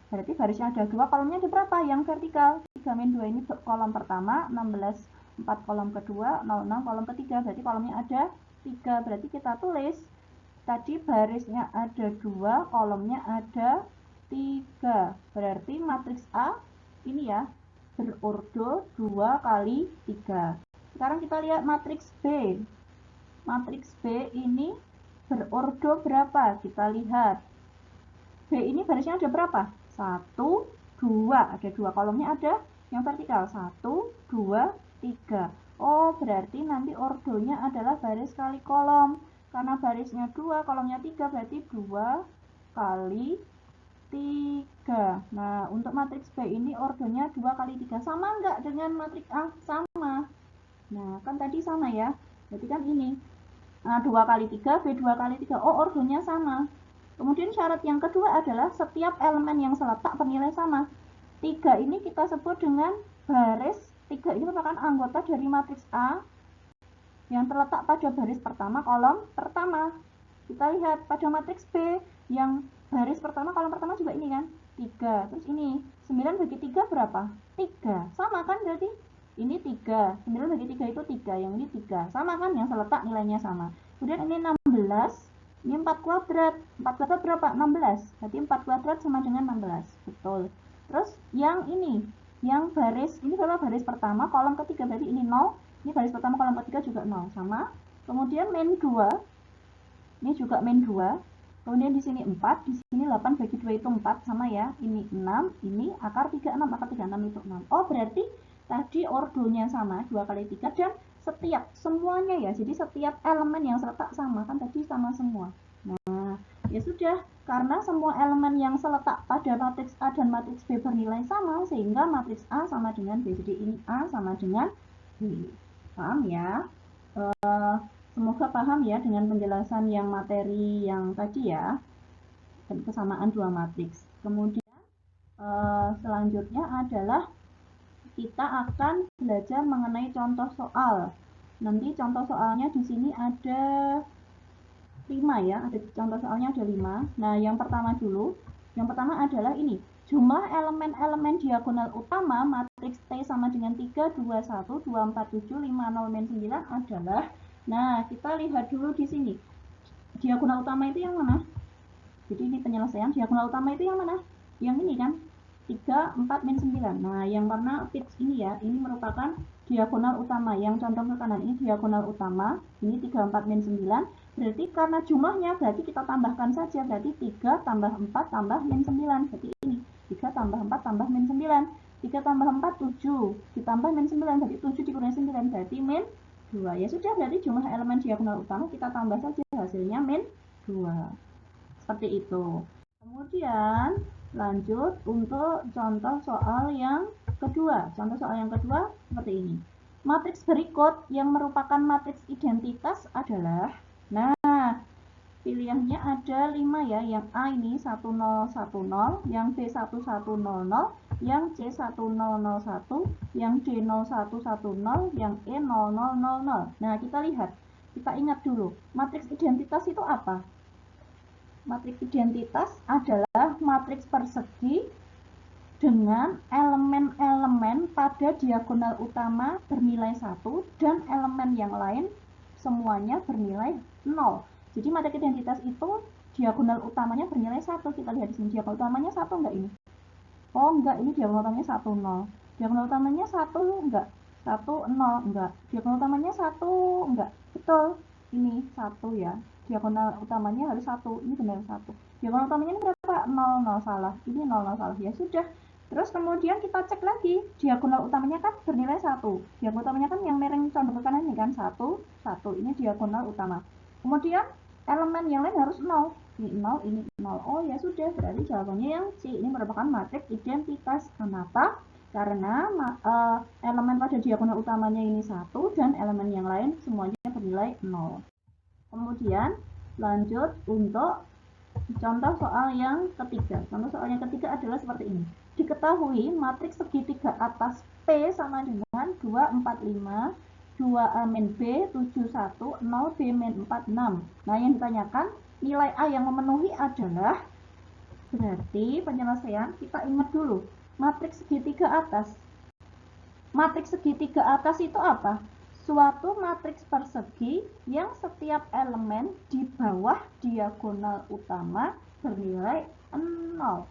A: Berarti barisnya ada 2. Kolomnya ada berapa? Yang vertikal. 3 min 2 ini kolom pertama. 16, 4 kolom kedua. 06 kolom ketiga. Berarti kolomnya ada 3. Berarti kita tulis tadi barisnya ada 2, kolomnya ada 3. Berarti matriks A ini ya berordo 2 kali 3. Sekarang kita lihat matriks B. Matriks B ini berordo berapa? Kita lihat. B ini barisnya ada berapa? 1, 2. Ada 2. Kolomnya ada yang vertikal. 1, 2, 3. Oh, berarti nanti ordonya adalah baris kali kolom. Karena barisnya 2, kolomnya 3, berarti 2 kali 3. Nah, untuk matriks B ini ordonya 2 kali 3. Sama nggak dengan matriks A? Sama. Nah, kan tadi sama ya. Berarti kan ini. Nah, 2 kali 3, B 2 kali 3. Oh, ordonya sama. Kemudian syarat yang kedua adalah setiap elemen yang seletak bernilai sama. 3 ini kita sebut dengan baris. 3 ini merupakan anggota dari matriks A yang terletak pada baris pertama, kolom pertama. Kita lihat pada matriks B yang baris pertama, kolom pertama juga ini kan 3. Terus ini 9 bagi 3 berapa? 3. Sama kan berarti? Ini 3. 9 bagi 3 itu 3. Yang ini 3. Sama kan? Yang seletak nilainya sama. Kemudian ini 16. Ini 4 kuadrat. 4 kuadrat berapa? 16. Berarti 4 kuadrat sama dengan 16. Betul. Terus yang ini, yang baris, ini berapa? Baris pertama, kolom ketiga. Berarti ini 0. Ini baris pertama, kolom ketiga juga 0. Sama. Kemudian min 2. Ini juga min 2. Kemudian di sini 4, di sini 8 bagi 2 itu 4, sama ya. Ini 6, ini akar 36, akar 36 itu 6. Oh, berarti tadi ordonya sama, 2 kali 3, dan setiap, semuanya ya. Jadi setiap elemen yang seletak sama, kan tadi sama semua. Nah, ya sudah, karena semua elemen yang seletak pada matriks A dan matriks B bernilai sama, sehingga matriks A sama dengan B. Jadi ini A sama dengan B. Paham ya? Semoga paham ya dengan penjelasan yang materi yang tadi ya, dan kesamaan dua matriks. Kemudian Selanjutnya adalah kita akan belajar mengenai contoh soal. Nanti contoh soalnya di sini ada 5 ya, ada contoh soalnya ada 5. Nah, yang pertama dulu. Yang pertama adalah ini. Jumlah elemen-elemen diagonal utama matriks T sama dengan 3, 2, 1, 2, 4, 7, 5, 0, min 9 adalah. Nah, kita lihat dulu di sini. Diagonal utama itu yang mana? Jadi ini penyelesaian. Diagonal utama itu yang mana? Yang ini kan? 3, 4, min 9. Nah, yang warna peach ini ya, ini merupakan diagonal utama. Yang condong ke kanan ini diagonal utama. Ini 3, 4, min 9. Berarti karena jumlahnya, berarti kita tambahkan saja. Berarti 3 tambah 4 tambah min 9. Berarti ini 3 tambah 4 tambah min 9. 3 tambah 4, 7. Ditambah min 9. Berarti 7 dikurangi 9. Berarti min 2. Ya sudah, berarti jumlah elemen diagonal utama kita tambah saja. Hasilnya min 2. Seperti itu. Kemudian lanjut untuk contoh soal yang kedua. Contoh soal yang kedua seperti ini. Matriks berikut yang merupakan matriks identitas adalah, nah, pilihannya ada 5 ya. Yang A ini 1010, yang B 1100, yang C 1001, yang D 0110, yang E 0000. Nah, kita lihat. Kita ingat dulu, matriks identitas itu apa? Matriks identitas adalah matriks persegi dengan elemen-elemen pada diagonal utama bernilai 1 dan elemen yang lain semuanya bernilai 0. Jadi matriks identitas itu diagonal utamanya bernilai 1. Kita lihat di sini, diagonal utamanya 1 enggak ini? Oh enggak, ini diagonal utamanya 1, 0. Diagonal utamanya 1 enggak? 1, 0 enggak. Diagonal utamanya 1 enggak? Betul, ini 1 ya. Diagonal utamanya harus 1, ini benar 1. Diagonal utamanya ini berapa? 0, 0 salah. Ini 0, 0 salah. Ya sudah. Terus kemudian kita cek lagi, diagonal utamanya kan bernilai 1. Diagonal utamanya kan yang miring condong ke kanan ini kan 1, 1. Ini diagonal utama. Kemudian elemen yang lain harus 0. Ini 0, ini 0. Oh ya sudah, berarti jawabannya yang C. Ini merupakan matriks identitas. Kenapa? Karena elemen pada diagonal utamanya ini 1 dan elemen yang lain semuanya bernilai 0. Kemudian lanjut untuk contoh soal yang ketiga. Contoh soal yang ketiga adalah seperti ini. Diketahui matriks segitiga atas P sama dengan 245, 2A min B, 71, 0 B min 46. Nah, yang ditanyakan nilai A yang memenuhi adalah, berarti penyelesaian kita ingat dulu. Matriks segitiga atas. Matriks segitiga atas itu apa? Suatu matriks persegi yang setiap elemen di bawah diagonal utama bernilai 0.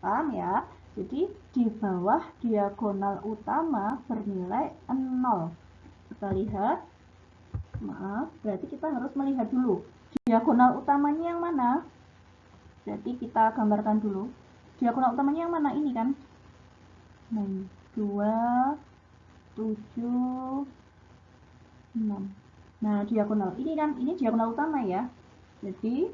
A: Paham ya? Jadi di bawah diagonal utama bernilai 0. Kita lihat. Maaf, berarti kita harus melihat dulu. Diagonal utamanya yang mana? Berarti kita gambarkan dulu. Diagonal utamanya yang mana? Ini kan? 2, 7, 6. Nah, diagonal ini kan, ini diagonal utama ya. Jadi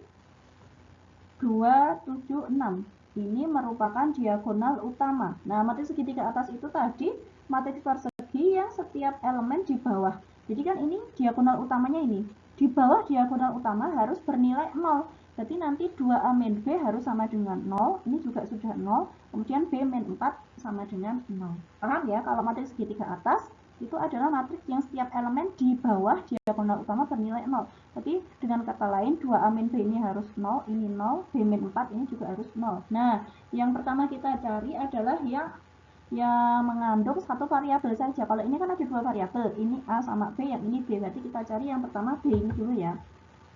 A: 2, 7, 6. Ini merupakan diagonal utama. Nah, matriks segitiga atas itu tadi matriks persegi yang setiap elemen di bawah. Jadi kan ini diagonal utamanya ini. Di bawah diagonal utama harus bernilai 0. Berarti nanti 2A min B harus sama dengan 0. Ini juga sudah 0. Kemudian B min 4 sama dengan 0. Paham ya? Kalau matriks segitiga atas itu adalah matriks yang setiap elemen di bawah diagonal utama bernilai 0. Berarti dengan kata lain 2A min B ini harus 0, ini 0, B min 4 ini juga harus 0. Nah, yang pertama kita cari adalah yang mengandung satu variabel saja. Kalau ini kan ada dua variabel, ini A sama B, yang ini B. Berarti kita cari yang pertama B ini dulu ya.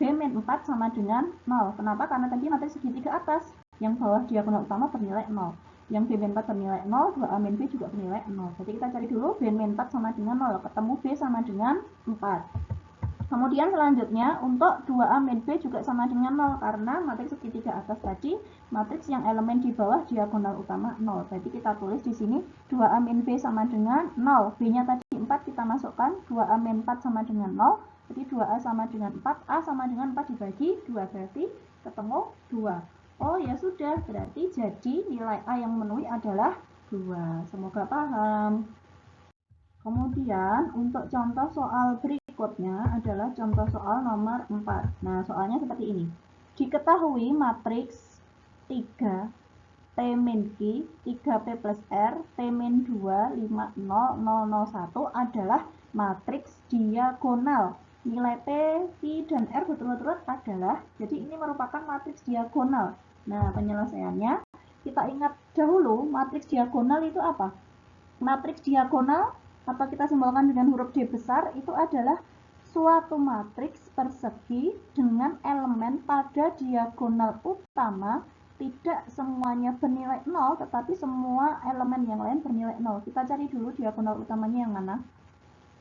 A: B min 4 sama dengan 0. Kenapa? Karena tadi matriks segitiga atas. Yang bawah diagonal utama bernilai 0. Yang B min 4 bernilai 0, 2A min B juga bernilai 0. Jadi kita cari dulu B min 4 sama dengan 0. Ketemu B sama dengan 4. Kemudian selanjutnya untuk 2A min B juga sama dengan 0. Karena matriks segitiga atas tadi, matriks yang elemen di bawah diagonal utama 0. Jadi kita tulis di sini 2A min B sama dengan 0. B-nya tadi 4 kita masukkan, 2A min 4 sama dengan 0. Jadi 2A sama dengan 4, A sama dengan 4 dibagi 2, berarti ketemu 2. Oh ya sudah, berarti jadi nilai A yang memenuhi adalah 2. Semoga paham. Kemudian untuk contoh soal berikutnya adalah contoh soal nomor 4. Nah, soalnya seperti ini. Diketahui matriks 3 P min Q, 3P plus R, P min 2, 5, 0, 0, 0, 1 adalah matriks diagonal. Nilai P, Q, dan R berturut-turut adalah, jadi ini merupakan matriks diagonal. Nah, penyelesaiannya, kita ingat dahulu matriks diagonal itu apa? Matriks diagonal, atau kita simbolkan dengan huruf D besar, itu adalah suatu matriks persegi dengan elemen pada diagonal utama tidak semuanya bernilai 0, tetapi semua elemen yang lain bernilai 0. Kita cari dulu diagonal utamanya yang mana.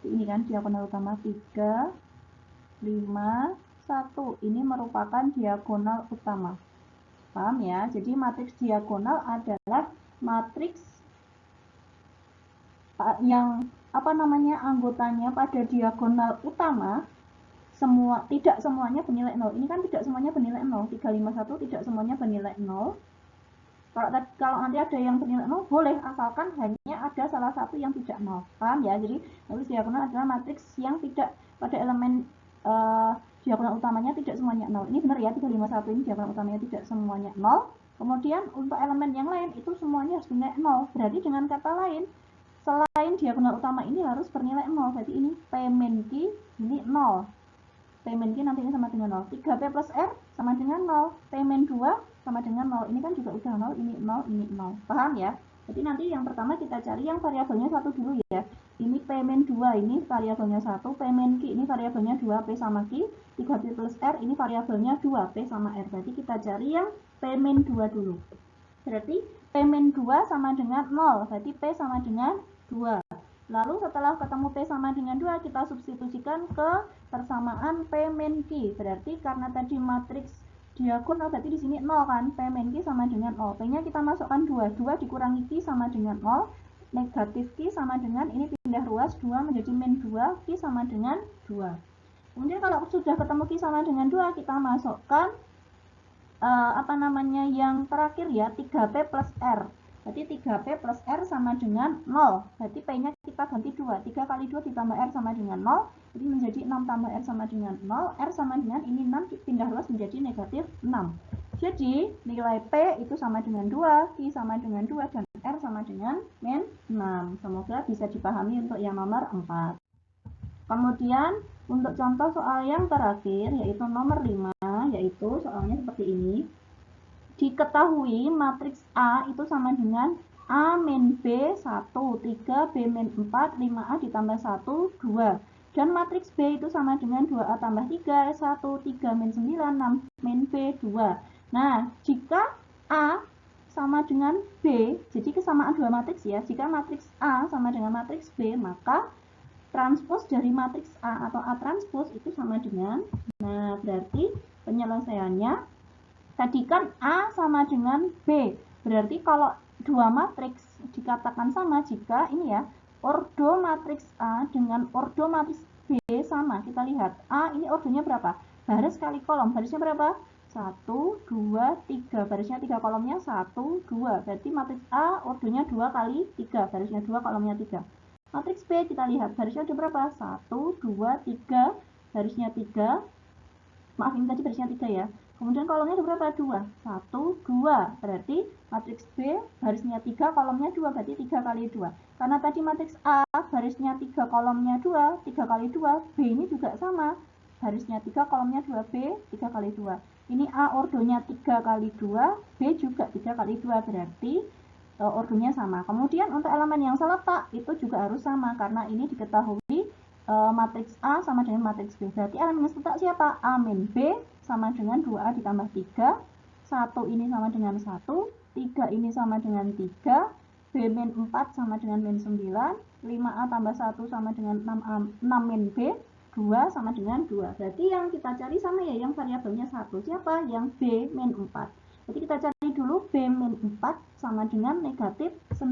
A: Ini kan diagonal utama 3, 5, 1. Ini merupakan diagonal utama. Paham ya? Jadi matriks diagonal adalah matriks yang anggotanya pada diagonal utama tidak semuanya bernilai 0. Ini kan tidak semuanya bernilai 0. 3, 5, 1 tidak semuanya bernilai 0. Kalau nanti ada yang bernilai 0, boleh, asalkan hanya ada salah satu yang tidak 0. Paham ya? Jadi matriks diagonal adalah matriks yang tidak pada elemen diagonal utamanya tidak semuanya 0. Ini benar ya, 3, 5, 1 ini diagonal utamanya tidak semuanya 0. Kemudian untuk elemen yang lain itu semuanya harus bernilai 0. Berarti dengan kata lain, selain diagonal utama ini harus bernilai 0. Berarti ini P min Q ini 0. P min Q nanti ini sama dengan 0. 3P plus R sama dengan 0. P min 2 sama dengan 0. Ini kan juga udah 0, ini 0, ini 0. Paham ya? Jadi nanti yang pertama kita cari yang variabelnya 1 dulu ya. Ini P min 2 ini variabelnya 1. P min Q ini variabelnya 2, P sama Q. 3P plus R ini variabelnya 2, P sama R. Berarti kita cari yang P min 2 dulu. Berarti P min 2 sama dengan 0. Berarti P sama dengan 2. Lalu setelah ketemu P sama dengan 2, kita substitusikan ke persamaan P min Q. Berarti karena tadi matriks diagonal, berarti di sini 0 kan. P min Q sama dengan 0. P-nya kita masukkan 2. 2 dikurangi Q sama dengan 0. Negatif Q sama dengan, ini pindah ruas, 2 menjadi min 2. Q sama dengan 2. Kemudian kalau sudah ketemu Q sama dengan 2, kita masukkan yang terakhir ya, 3P plus R. Berarti 3P plus R sama dengan 0. Berarti P-nya kita ganti 2. 3 kali 2 ditambah R sama dengan 0. Jadi menjadi 6 tambah R sama dengan 0. R sama dengan ini 6 pindah ruas menjadi negatif 6. Jadi nilai P itu sama dengan 2, Q sama dengan 2, dan R sama dengan min 6. Semoga bisa dipahami untuk yang nomor 4. Kemudian untuk contoh soal yang terakhir yaitu nomor 5, yaitu soalnya seperti ini. Diketahui matriks A itu sama dengan A min B 1, 3, B min 4, 5A ditambah 1, 2. Dan matriks B itu sama dengan 2A tambah 3, 1, 3 min 9, 6 min B 2. Nah, jika A sama dengan B, jadi kesamaan dua matriks ya. Jika matriks A sama dengan matriks B, maka transpos dari matriks A atau A transpos itu sama dengan, nah berarti penyelesaiannya tadi kan A sama dengan B. Berarti kalau dua matriks dikatakan sama jika ini ya, ordo matriks A dengan ordo matriks B sama. Kita lihat A ini ordonya berapa? Baris kali kolom. Barisnya berapa? 1, 2, 3. Barisnya 3, kolomnya 1, 2. Berarti matriks A ordonya 2 kali 3. Barisnya 2, kolomnya 3. Matriks B kita lihat barisnya ada berapa? 1, 2, 3. Barisnya 3. Maaf, ini tadi barisnya 3 ya. Kemudian kolomnya ada berapa? 2. 1, 2. Berarti matriks B barisnya 3, kolomnya 2. Berarti 3 kali 2. Karena tadi matriks A barisnya 3, kolomnya 2. 3 kali 2. B ini juga sama. Barisnya 3, kolomnya 2. B 3 kali 2. Ini A ordonya 3 kali 2. B juga 3 kali 2. Berarti ordonya sama. Kemudian untuk elemen yang seletak itu juga harus sama. Karena ini diketahui matriks A sama dengan matriks B. Berarti elemen yang seletak siapa? A min B sama dengan 2A ditambah 3. 1 ini sama dengan 1. 3 ini sama dengan 3. B min 4 sama dengan min 9. 5A tambah 1 sama dengan 6 min B. 2 sama dengan 2. Berarti yang kita cari sama ya, yang variabelnya 1. Siapa? Yang B min 4. Jadi kita cari dulu B min 4 sama dengan negatif 9.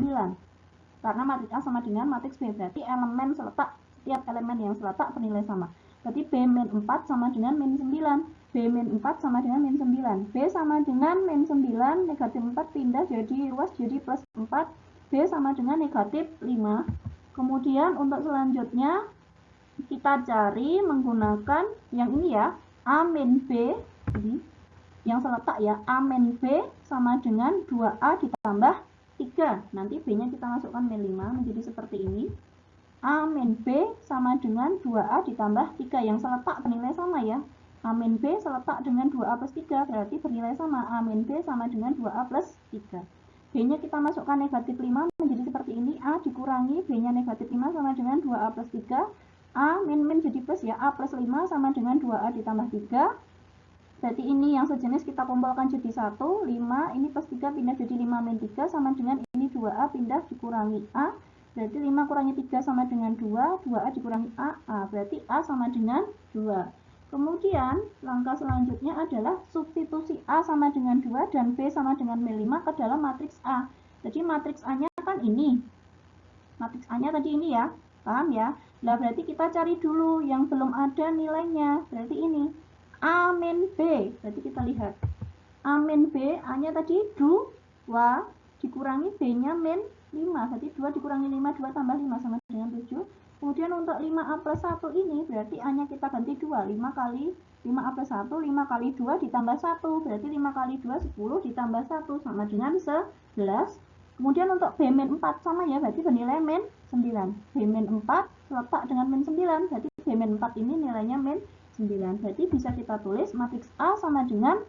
A: Karena matriks A sama dengan matriks B. Berarti elemen seletak, setiap elemen yang seletak bernilai sama. Berarti B min 4 sama dengan min 9. B min 4 sama dengan min 9. B sama dengan min 9, negatif 4 pindah jadi luas jadi plus 4. B sama dengan negatif 5. Kemudian untuk selanjutnya kita cari menggunakan yang ini ya, A min B. Jadi yang seletak ya, A min B sama dengan 2A ditambah 3. Nanti B-nya kita masukkan min 5 menjadi seperti ini. A min B sama dengan 2A ditambah 3 yang seletak bernilai sama ya. A min B seletak dengan 2A plus 3 berarti bernilai sama. A min B sama dengan 2A plus 3. B-nya kita masukkan negatif 5 menjadi seperti ini. A dikurangi B-nya negatif 5 sama dengan 2A plus 3. A min jadi plus ya. A plus 5 sama dengan 2A ditambah 3. Berarti ini yang sejenis kita kumpulkan jadi 1, 5, ini plus 3 pindah jadi 5 min 3 sama dengan ini 2A pindah dikurangi A. Berarti 5 kurangi 3 sama dengan 2, 2A dikurangi A. Berarti A sama dengan 2. Kemudian langkah selanjutnya adalah substitusi A sama dengan 2 dan B sama dengan min 5 ke dalam matriks A. Jadi matriks A-nya kan ini. Matriks A-nya tadi ini ya, paham ya? Nah berarti kita cari dulu yang belum ada nilainya, berarti ini. A min B, berarti kita lihat A min B, A-nya tadi 2 dikurangi B-nya min 5, berarti 2 dikurangi 5, 2 tambah 5 sama dengan 7. Kemudian untuk 5A plus 1 ini berarti A-nya kita ganti 2, 5 kali 5A plus 1, 5 kali 2 ditambah 1, berarti 5 kali 2, 10 ditambah 1 sama dengan 11. Kemudian untuk B min 4 sama ya, berarti bernilai min 9. B min 4 letak dengan min 9, berarti B min 4 ini nilainya min 9. Berarti bisa kita tulis matriks A sama dengan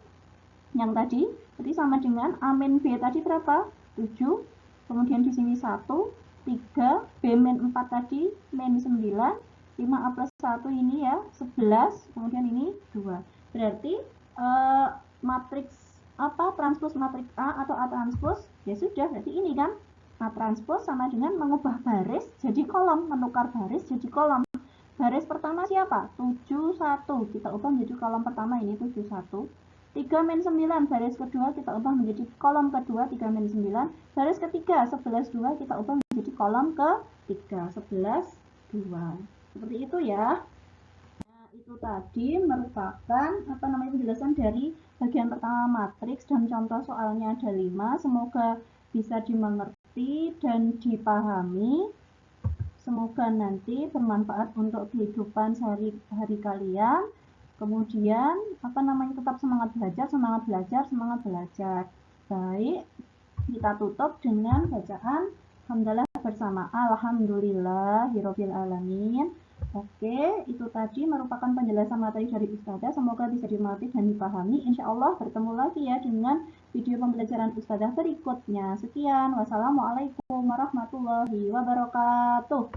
A: yang tadi, berarti sama dengan A min B tadi berapa? 7. Kemudian di sini 1, 3, B min 4 tadi min 9, 5A plus 1 ini ya 11, kemudian ini 2. Berarti matriks apa transpose matriks A atau A transpose ya sudah, berarti ini kan A transpose sama dengan mengubah baris jadi kolom, menukar baris jadi kolom. Baris pertama siapa? 71. Kita ubah menjadi kolom pertama ini 71. 3 min 9. Baris kedua kita ubah menjadi kolom kedua 3 min 9. Baris ketiga 11 2 kita ubah menjadi kolom ketiga 11 2. Seperti itu ya. Nah, itu tadi merupakan penjelasan dari bagian pertama matriks dan contoh soalnya ada 5. Semoga bisa dimengerti dan dipahami. Semoga nanti bermanfaat untuk kehidupan sehari-hari kalian. Kemudian tetap semangat belajar. Baik, kita tutup dengan bacaan hamdalah bersama. Alhamdulillahirabbil alamin. Oke, itu tadi merupakan penjelasan materi dari Ustazah. Semoga bisa dimengerti dan dipahami. Insya Allah bertemu lagi ya dengan video pembelajaran Ustazah berikutnya. Sekian, wassalamualaikum warahmatullahi wabarakatuh.